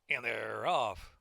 And they're off.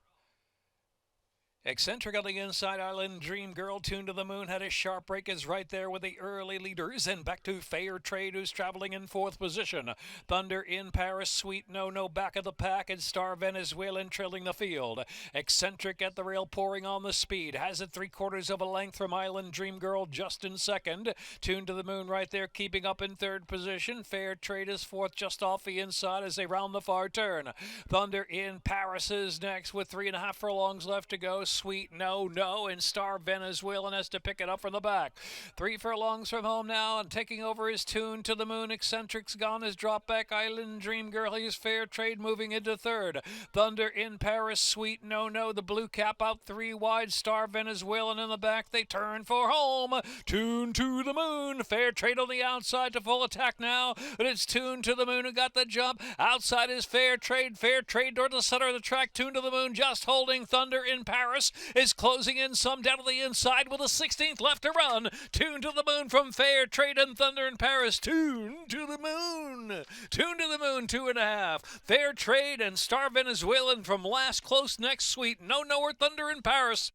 Eccentric on the inside, Island Dream Girl, tuned to the moon, had a sharp break, is right there with the early leaders. And back to Fair Trade, who's traveling in fourth position. Thunder in Paris, Sweet No No back of the pack, and Star Venezuelan trailing the field. Eccentric at the rail, pouring on the speed. Has it 3/4 of a length from Island Dream Girl, just in second. Tuned to the moon right there, keeping up in third position. Fair Trade is fourth, just off the inside as they round the far turn. Thunder in Paris is next with 3.5 furlongs left to go. Sweet No No, and Star Venezuelan has to pick it up from the back. 3 furlongs from home now, and taking over his Tune to the Moon. Eccentric's gone, his drop back. Island Dream Girl, he's Fair Trade moving into third. Thunder in Paris, Sweet No No, the blue cap out 3 wide. Star Venezuelan in the back, they turn for home. Tune to the Moon, Fair Trade on the outside to full attack now, but it's Tune to the Moon who got the jump. Outside is Fair Trade toward the center of the track. Tune to the Moon just holding. Thunder in Paris is closing in some down to the inside with a 16th left to run. Tune to the Moon from Fair Trade and Thunder in Paris. Tune to the Moon. Tune to the Moon, 2.5. Fair Trade and Star Venezuelan from last, close next. Sweet No No or Thunder in Paris.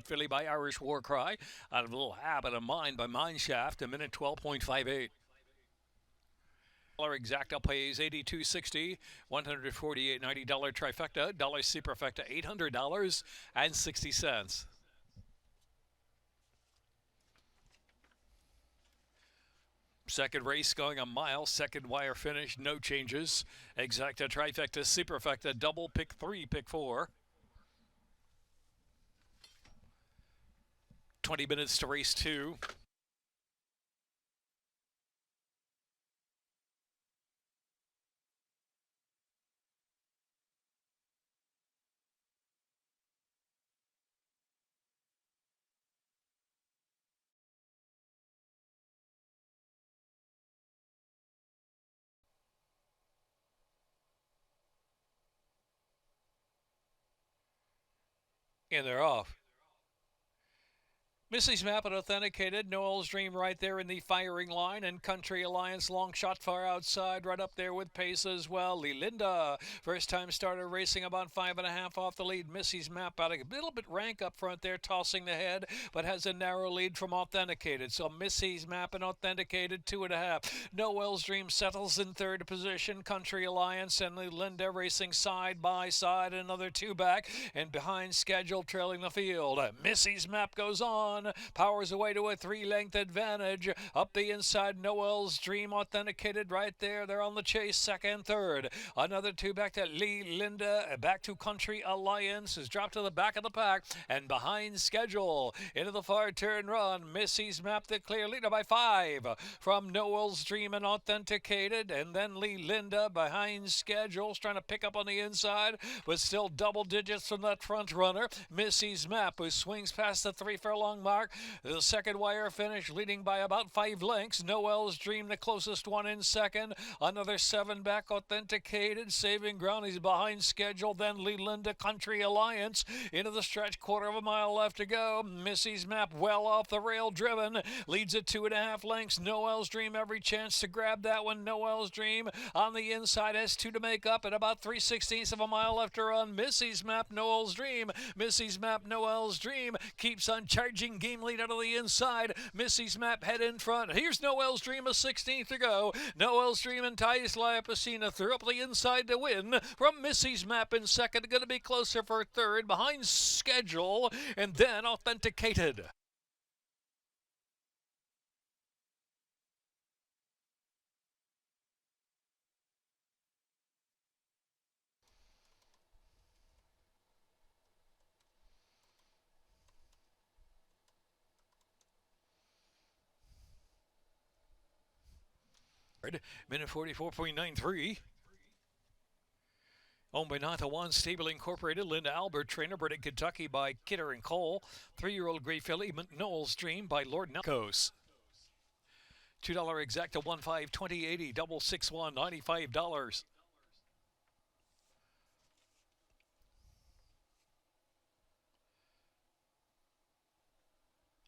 Philly by Irish War Cry. Out of a little habit of mine by Mineshaft, a minute 12.58. Exacta pays 82.60, $148.90 trifecta, dollar superfecta $800.60. Second race going a mile, second wire finish, no changes. Exacta, trifecta, superfecta, double, pick 3, pick 4. 20 minutes to race 2. And they're off. Missy's Map and authenticated. Noel's Dream right there in the firing line. And Country Alliance long shot far outside, right up there with pace as well. Linda, first time starter, racing about 5.5 off the lead. Missy's Map out a little bit rank up front there, tossing the head, but has a narrow lead from authenticated. So Missy's Map and authenticated, 2.5. Noel's Dream settles in third position. Country Alliance and Linda racing side by side, another 2 back, and behind schedule trailing the field. Missy's Map goes on. Powers away to a 3-length advantage. Up the inside, Noel's Dream authenticated right there. They're on the chase, second, third. Another 2 back to Linda. Back to Country Alliance. Has dropped to the back of the pack. And behind schedule. Into the far turn run. Missy's Map the clear leader by 5. From Noel's Dream and authenticated. And then Linda behind schedule. Trying to pick up on the inside. But still double digits from that front runner. Missy's Map, who swings past the 3 furlong mark. The second wire finish, leading by about 5 lengths. Noel's Dream, the closest one in second. Another 7 back, authenticated, saving ground. He's behind schedule. Then Linda, Country Alliance into the stretch, 1/4 mile left to go. Missy's Map well off the rail, driven, leads at 2.5 lengths. Noel's Dream, every chance to grab that one. Noel's Dream on the inside has 2 to make up, at about 3/16 of a mile left to run. Missy's Map, Noel's Dream. Missy's Map, Noel's Dream keeps on charging. Game lead out of the inside. Missy's Map head in front. Here's Noel's Dream, a 16th to go. Noel's Dream and Thais Lapacina through up the inside to win. From Missy's Map in second, going to be closer for third, behind schedule, and then authenticated. hard. Minute 44.93. Owned by Notha One Stable Incorporated, Linda Albert, trainer, bred in Kentucky by Kidder and Cole. 3-year-old Gray Filly, Noel's Dream by Lord Nelcos. $2 exacta 152080 double 61 $95.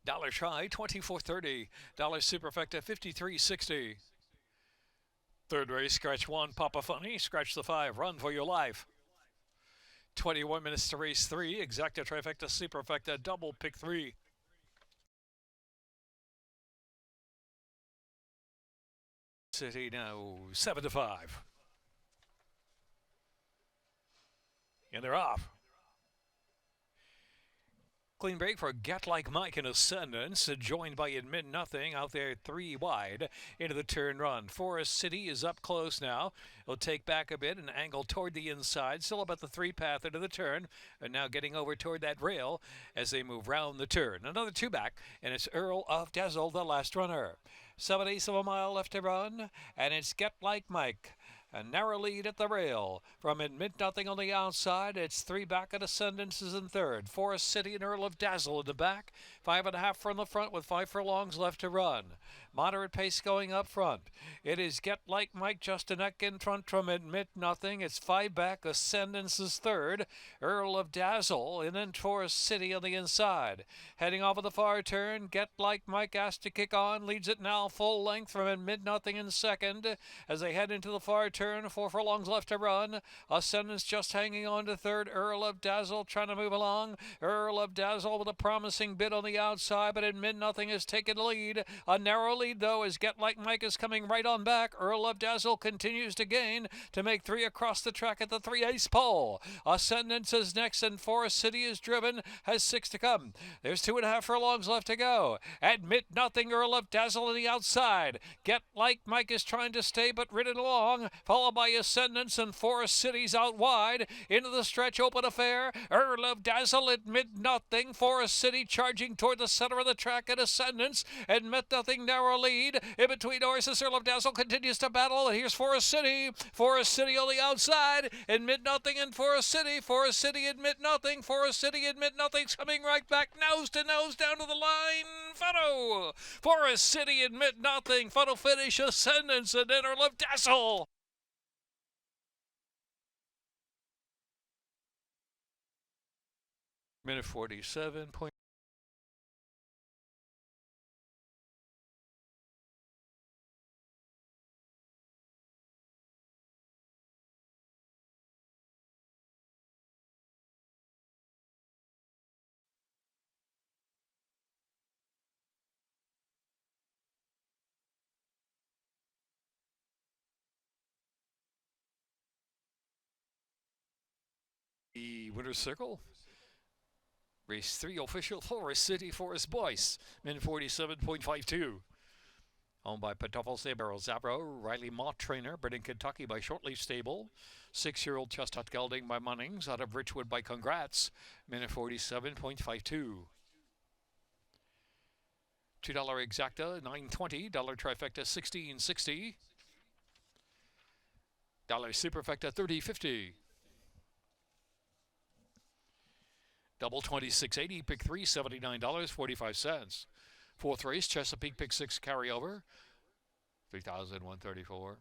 Dollar try 24.30. Dollar superfecta 53.60. Third race, scratch 1, Papa Funny, scratch the 5, run for your life. 21 minutes to race 3, exacta trifecta superfecta double pick 3. City now 7-5. And they're off. Clean break for Get Like Mike in Ascendance, joined by Admit Nothing out there 3 wide into the turn run. Forest City is up close now. It'll take back a bit and angle toward the inside, still about the 3 path into the turn, and now getting over toward that rail as they move round the turn. Another 2 back, and it's Earl of Dazzle, the last runner. 7/8 of a mile left to run, and it's Get Like Mike. A narrow lead at the rail. From Admit Nothing on the outside, it's 3 back at Ascendance is in third. Forest City and Earl of Dazzle in the back. 5.5 from the front with 5 furlongs left to run. Moderate pace going up front. It is Get Like Mike just a neck in front from Admit Nothing. It's 5 back. Ascendance is third. Earl of Dazzle and then Forest City on the inside. Heading off of the far turn, Get Like Mike asked to kick on. Leads it now full length from Admit Nothing in second. As they head into the far turn, 4 furlongs left to run. Ascendance just hanging on to third. Earl of Dazzle trying to move along. Earl of Dazzle with a promising bit on the outside, but Admit Nothing has taken the lead. A narrow lead, though, as Get Like Mike is coming right on back. Earl of Dazzle continues to gain to make 3 across the track at the 3/8 pole. Ascendance is next, and Forest City is driven, has 6 to come. There's 2.5 furlongs left to go. Admit Nothing, Earl of Dazzle on the outside. Get Like Mike is trying to stay, but ridden along, followed by Ascendance and Forest City's out wide. Into the stretch, open affair. Earl of Dazzle, Admit Nothing. Forest City charging toward the center of the track at Ascendance. Admit Nothing, narrow lead. In between horses, Earl of Dazzle continues to battle. And here's Forest City. Forest City on the outside. Admit Nothing and Forest City. Forest City, Admit Nothing. Forest City, Admit Nothing's coming right back, nose to nose, down to the line. Photo. Forest City, Admit Nothing. Photo finish, Ascendance, and then Earl of Dazzle. Minute 47. The winner's circle. Race 3 official, Forest City, Forest Boyce. Min 47.52. Owned by Patoffel Sabero Zabro, Riley Mott trainer, bred in Kentucky by Shortleaf Stable. 6-year-old Chestnut Gelding by Munnings, out of Richwood by Congrats. Minute 47.52. $2 exacta, $9.20. $1 trifecta, $16.60. $1 superfecta, $30.50. Double 26.80, pick 3, $79.45. Fourth race, Chesapeake, pick 6, carryover, $3,134.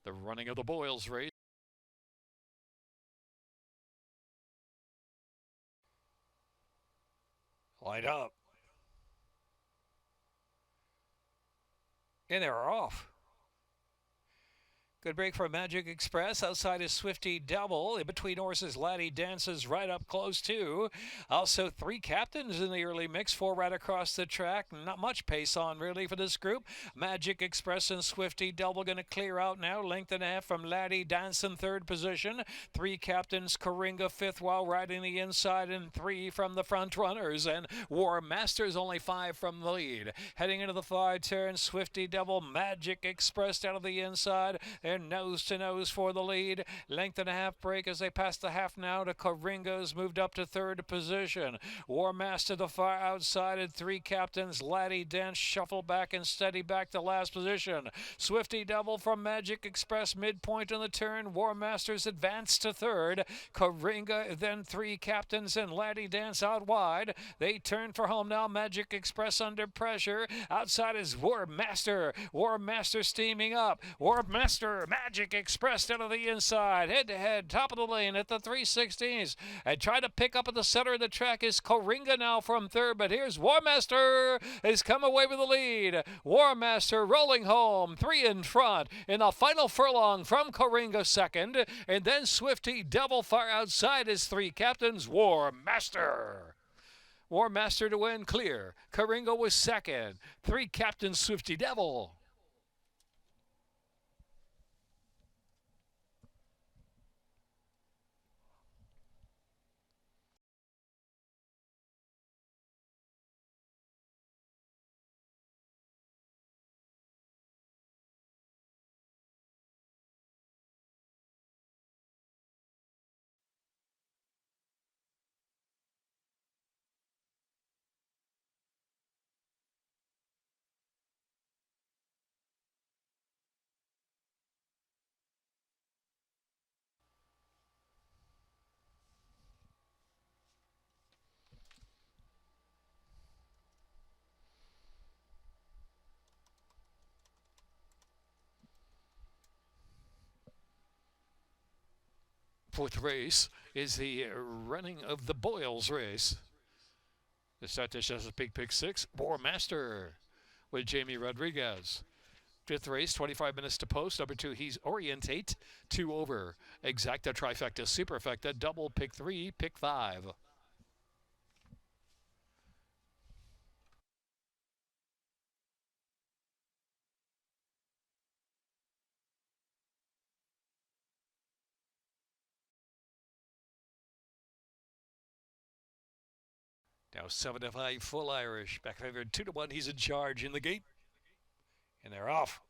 The running of the Boyles race. Light up. And they're off. Good break for Magic Express. Outside is Swifty Double. In between horses, Laddie dances right up close too. Also 3 captains in the early mix. 4 right across the track. Not much pace on really for this group. Magic Express and Swifty Double going to clear out now. Length and a half from Laddie dancing third position. 3 captains, Coringa fifth while riding the inside, and 3 from the front runners. And War Masters only 5 from the lead. Heading into the far turn, Swifty Double, Magic Express out of the inside. And They're nose to nose for the lead. Length and a half break as they pass the half now to Coringa's moved up to third position. War Master the far outside and three captains. Laddie Dent shuffle back and steady back to last position. Swifty Devil from Magic Express midpoint on the turn. War Masters advance to third. Coringa then three captains and Laddie Dance out wide. They turn for home now. Magic Express under pressure. Outside is War Master. War Master steaming up. War Master, Magic Express down to the inside. Head to head, top of the lane at the 3/16s. And try to pick up at the center of the track is Coringa now from third. But here's War Master has come away with the lead. War Master rolling home. Three in front in the final furlong from Coringa second. And then Swifty Devil far outside is three captains. War Master. War Master to win clear. Coringa was second. Three captains Swifty Devil. Fourth race is the running of the Boyles race. The start this is a big pick six. War Master with Jamie Rodriguez. Fifth race, 25 minutes to post. Number two, he's Orientate. 2 over. Exacta, trifecta, superfecta, double, pick 3, pick 5. Now 7-5 full Irish. Back favored 2-1. He's in charge in the gate. And they're off.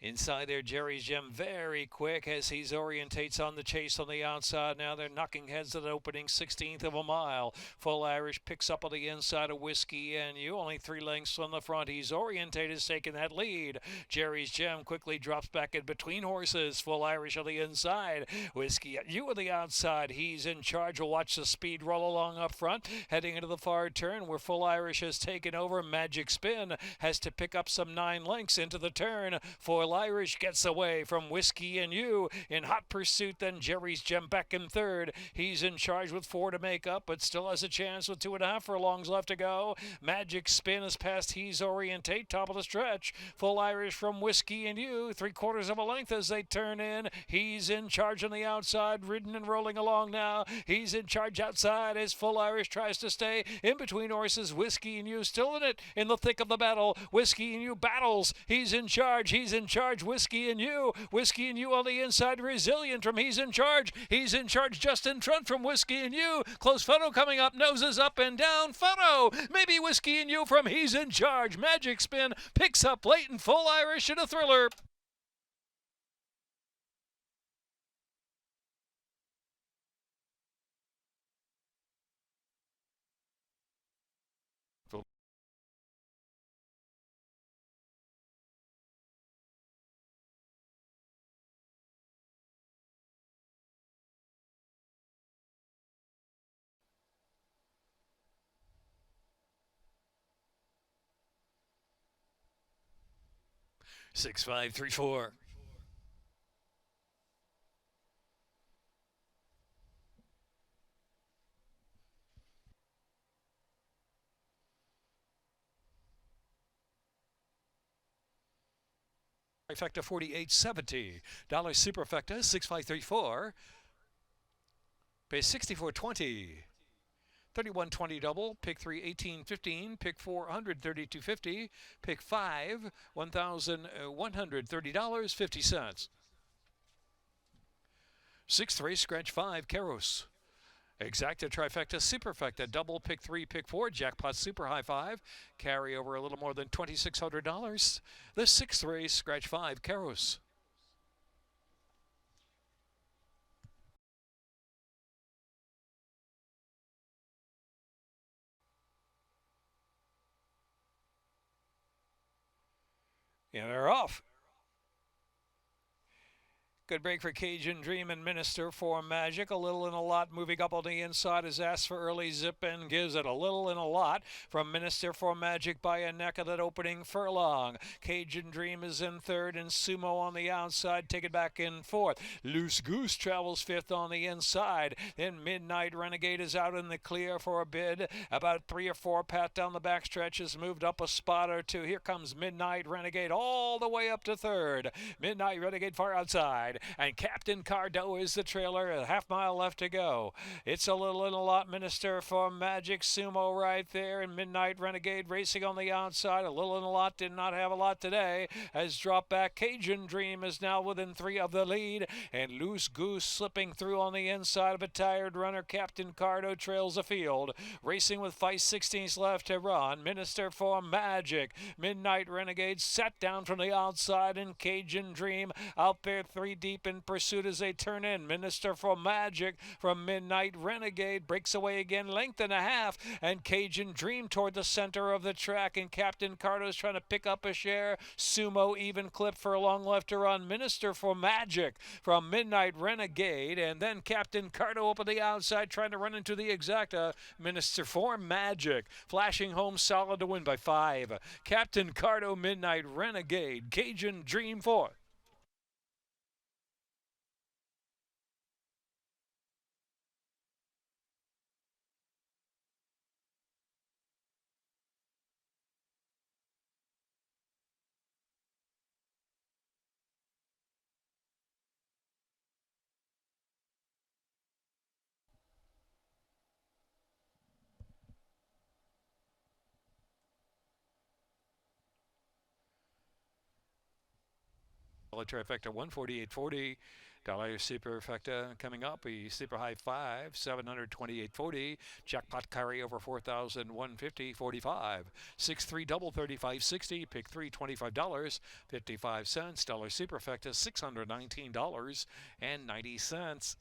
Inside there, Jerry's Gem very quick as he's orientates on the chase on the outside. Now they're knocking heads at the opening 16th of a mile. Full Irish picks up on the inside of Whiskey and You. Only 3 lengths from the front. He's orientated, taking that lead. Jerry's Gem quickly drops back in between horses. Full Irish on the inside. Whiskey You on the outside. He's in charge. We'll watch the speed roll along up front. Heading into the far turn where Full Irish has taken over. Magic Spin has to pick up some 9 lengths into the turn. Full Irish gets away from Whiskey and You in hot pursuit. Then Jerry's Gem back in third. He's in charge with 4 to make up, but still has a chance with 2.5 furlongs left to go. Magic Spin is past He's Orientate, top of the stretch. Full Irish from Whiskey and You, 3/4 of a length as they turn in. He's in charge on the outside, ridden and rolling along now. He's in charge outside as Full Irish tries to stay in between horses. Whiskey and You still in it in the thick of the battle. Whiskey and You battles. He's in charge. He's in charge. Whiskey and You. Whiskey and You on the inside. Resilient from He's in charge. He's in charge just in front from Whiskey and You. Close photo coming up. Noses up and down. Photo. Maybe Whiskey and You from He's in charge. Magic Spin picks up late and Full Irish in a thriller. Six, 5, 3, 4. Trifecta $48.70. Superfecta 6534. Pay $64.20. 31.20 double, pick 3 18.15, pick 4 132.50, pick 5 $1,130.50. Sixth race, scratch 5, Keros. Exacta, trifecta, superfecta, double, pick 3, pick 4, jackpot, super high 5, carry over a little more than $2,600. The 6th race, scratch 5, Caros. And they're off. Good break for Cajun Dream and Minister for Magic. A little and a lot moving up on the inside is asked for early zip and gives it a little and a lot from Minister for Magic by a neck of that opening furlong. Cajun Dream is in third and Sumo on the outside. Take it back in fourth. Loose Goose travels fifth on the inside. Then Midnight Renegade is out in the clear for a bid. About 3 or 4 pat down the backstretch has moved up a spot or two. Here comes Midnight Renegade all the way up to third. Midnight Renegade far outside. And Captain Cardo is the trailer. A half mile left to go. It's a little and a lot. Minister for Magic, Sumo right there, and Midnight Renegade racing on the outside. A little and a lot did not have a lot today. Has dropped back. Cajun Dream is now within 3 of the lead, and Loose Goose slipping through on the inside of a tired runner. Captain Cardo trails the field, racing with 5/16 left to run. Minister for Magic, Midnight Renegade sat down from the outside, and Cajun Dream out there 3 deep in pursuit as they turn in. Minister for Magic from Midnight Renegade breaks away again, length and a half, and Cajun Dream toward the center of the track, and Captain Cardo's trying to pick up a share. Sumo even clip for a long left to run. Minister for Magic from Midnight Renegade, and then Captain Cardo up on the outside trying to run into the exacta. Minister for Magic flashing home solid to win by 5. Captain Cardo, Midnight Renegade, Cajun Dream 4. Trifecta 148.40. Dollar superfecta coming up. A super high 5, 728.40. Jackpot carry over 4,150.45. 6-3 double 35.60. Pick 3 $25.55. Dollar superfecta $619.90.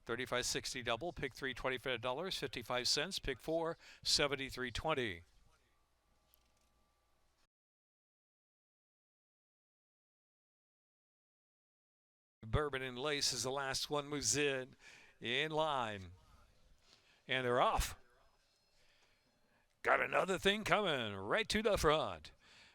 35.60 double, pick 3 $25.55, pick 4 $73.20. Bourbon and Lace is the last one, moves in line, and they're off. Got another thing coming right to the front.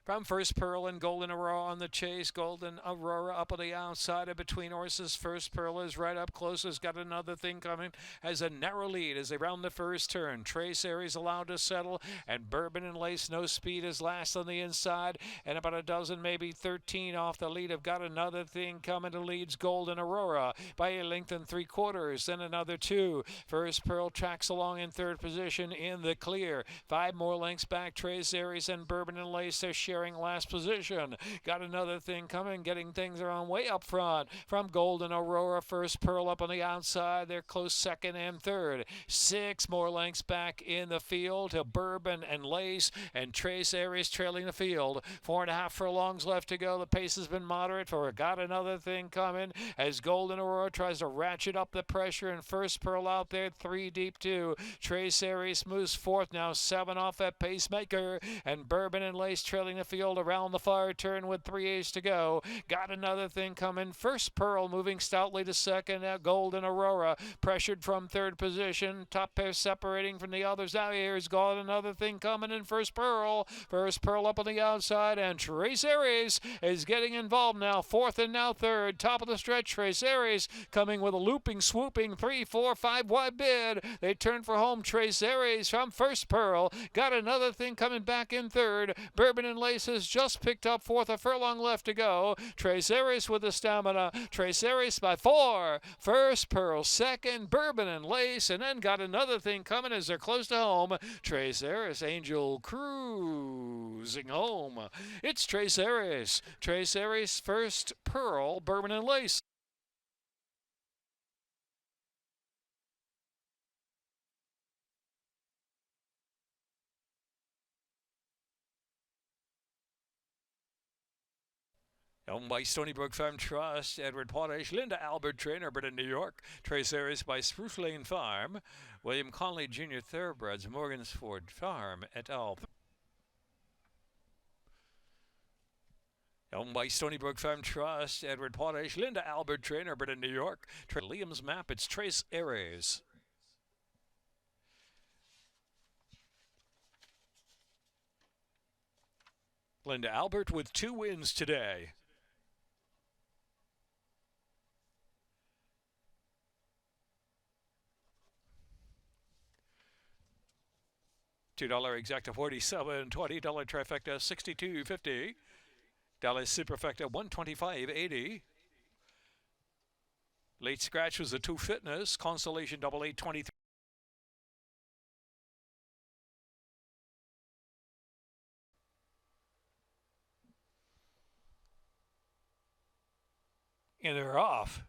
From First Pearl and Golden Aurora on the chase. Golden Aurora up on the outside of between horses. First Pearl is right up close. Has got another thing coming. Has a narrow lead as they round the first turn. Trace Aries allowed to settle. And Bourbon and Lace, no speed, is last on the inside. And about a dozen, maybe 13 off the lead. Have got another thing coming to leads Golden Aurora by a length and 3/4. Then another 2. First Pearl tracks along in third position in the clear. 5 more lengths back. Trace Aries and Bourbon and Lace are sharing last position. Got another thing coming, getting things around way up front. From Golden Aurora, First Pearl up on the outside. They're close second and third. 6 more lengths back in the field to Bourbon and Lace, and Trace Aries trailing the field. 4.5 furlongs left to go. The pace has been moderate for Got Another Thing coming as Golden Aurora tries to ratchet up the pressure, and First Pearl out there 3 deep too. Trace Aries moves fourth, now 7 off that pacemaker, and Bourbon and Lace trailing the field around the far turn with 3/8 to go. Got Another Thing coming. First Pearl moving stoutly to second. Now Golden Aurora pressured from third position. Top pair separating from the others. Now here's Got Another Thing coming in First Pearl. First Pearl up on the outside, and Trace Aries is getting involved now. Fourth and now third. Top of the stretch. Trace Aries coming with a looping, swooping 3, 4, 5 wide bid. They turn for home. Trace Aries from First Pearl. Got Another Thing coming back in third. Bourbon and Lace Lace has just picked up fourth, a furlong left to go. Tres Aries with the stamina. Tres Aries by 4. First, Pearl. Second, Bourbon and Lace. And then got another thing coming as they're close to home. Tres Aries, Angel cruising home. It's Tres Aries. Tres Aries first, Pearl, Bourbon and Lace. Owned by Stony Brook Farm Trust, Edward Potash, Linda Albert Trainer, but in New York, Tres Aries by Spruce Lane Farm, William Conley Jr. Thoroughbreds, Morgansford Farm et al. Owned by Stony Brook Farm Trust, Edward Potash, Linda Albert Trainer, but in New York, Liam's Map, it's Tres Aries. Linda Albert with 2 wins today. $2 exacta 47, $20 trifecta 62.50, $1 superfecta 125.80. Late scratch was a 2 fitness, consolation double 823. And they're off.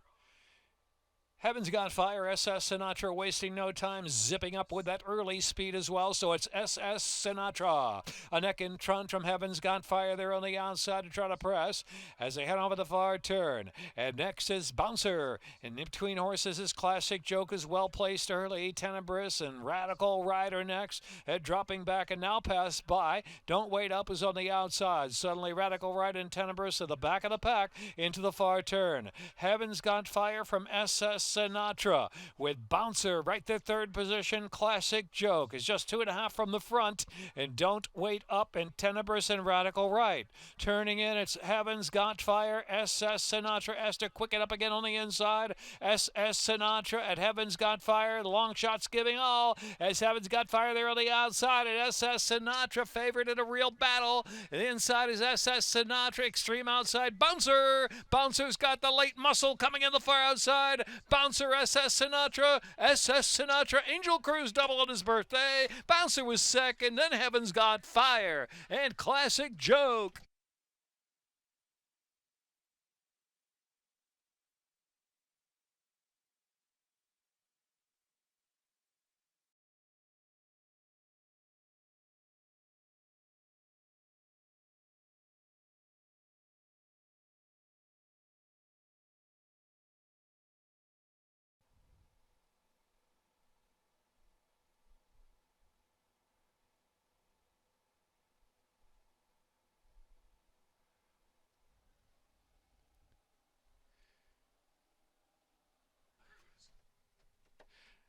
Heaven's Got Fire, SS Sinatra wasting no time, zipping up with that early speed as well. So it's SS Sinatra. A neck in front from Heaven's Got Fire. They're on the outside to try to press as they head over the far turn. And next is Bouncer. And in between horses is Classic Joke is well placed early. Tenebrous and Radical Rider next. Dropping back and now passed by. Don't Wait Up is on the outside. Suddenly Radical Rider and Tenebrous at the back of the pack into the far turn. Heaven's Got Fire from SS Sinatra with Bouncer right there, third position. Classic Joke is just 2.5 from the front, and Don't Wait Up and Tenebrous and Radical Right. Turning in, it's Heaven's Got Fire. SS Sinatra has to quicken up again on the inside. SS Sinatra at Heaven's Got Fire. The long shot's giving all as Heaven's Got Fire there on the outside, and SS Sinatra favored in a real battle. And the inside is SS Sinatra. Extreme outside. Bouncer. Bouncer's got the late muscle coming in the far outside. Bouncer, SS Sinatra, Angel Cruise double on his birthday. Bouncer was second, then Heaven's Got Fire, and Classic Joke.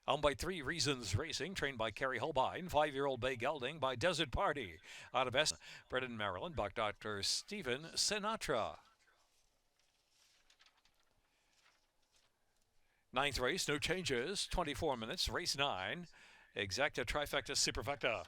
Owned by 3 Reasons Racing, trained by Kerry Holbein, 5-year-old Bay Gelding by Desert Party. Out of bred in Maryland by Dr. Stephen Sinatra. 9th race, no changes, 24 minutes, race 9. Exacta, trifecta, superfecta.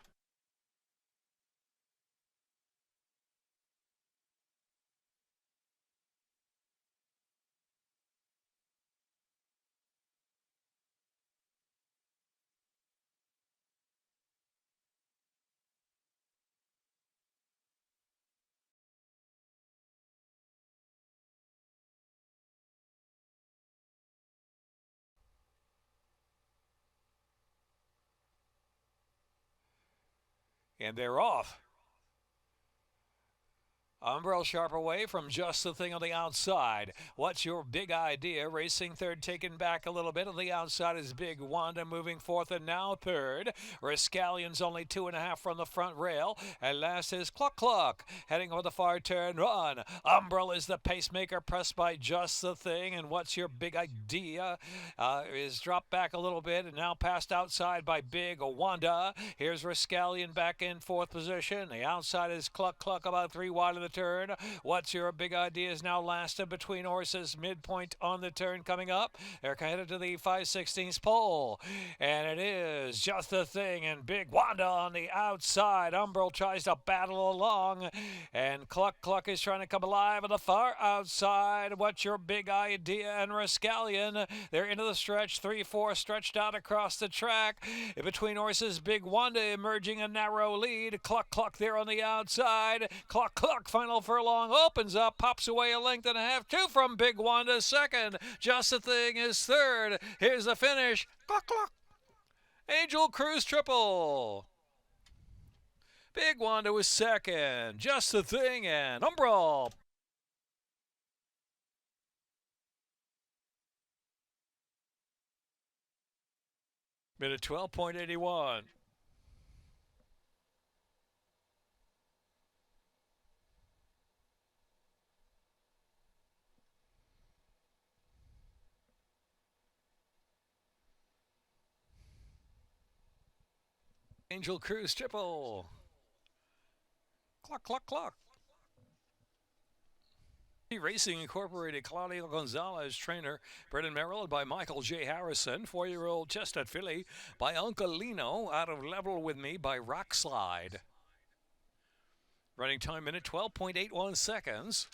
And they're off. Umbrel sharp away from Just the Thing on the outside. What's your big idea? Racing third, taken back a little bit. On the outside is Big Wanda moving fourth and now third. Rascallion's only 2.5 from the front rail. And last is Cluck Cluck heading over the far turn. Run. Umbrel is the pacemaker pressed by Just the Thing. And What's Your Big Idea is dropped back a little bit and now passed outside by Big Wanda. Here's Rascallion back in fourth position. The outside is Cluck Cluck about 3 wide of the turn. What's Your Big Idea is now last between horses. Midpoint on the turn coming up. They're headed to the 5/16 pole. And it is Just the Thing and Big Wanda on the outside. Umbral tries to battle along. And Cluck Cluck is trying to come alive on the far outside. What's Your Big Idea and Rascallion. They're into the stretch. 3-4 stretched out across the track. In between horses, Big Wanda emerging a narrow lead. Cluck Cluck there on the outside. Cluck Cluck, final furlong, opens up, pops away a length and a half. 2 from Big Wanda, second. Just the Thing is third. Here's the finish. Cluck Cluck. Angel Cruise triple. Big Wanda was second. Just the Thing and Umbral. Minute 12.81. Angel Cruise triple. Cluck, cluck, cluck. Racing Incorporated, Claudio Gonzalez, trainer. Brendan Merrill by Michael J. Harrison. 4-year-old Chestnut Filly by Uncle Lino. Out of Level With Me by Rock Slide. Running time minute 12.81 seconds.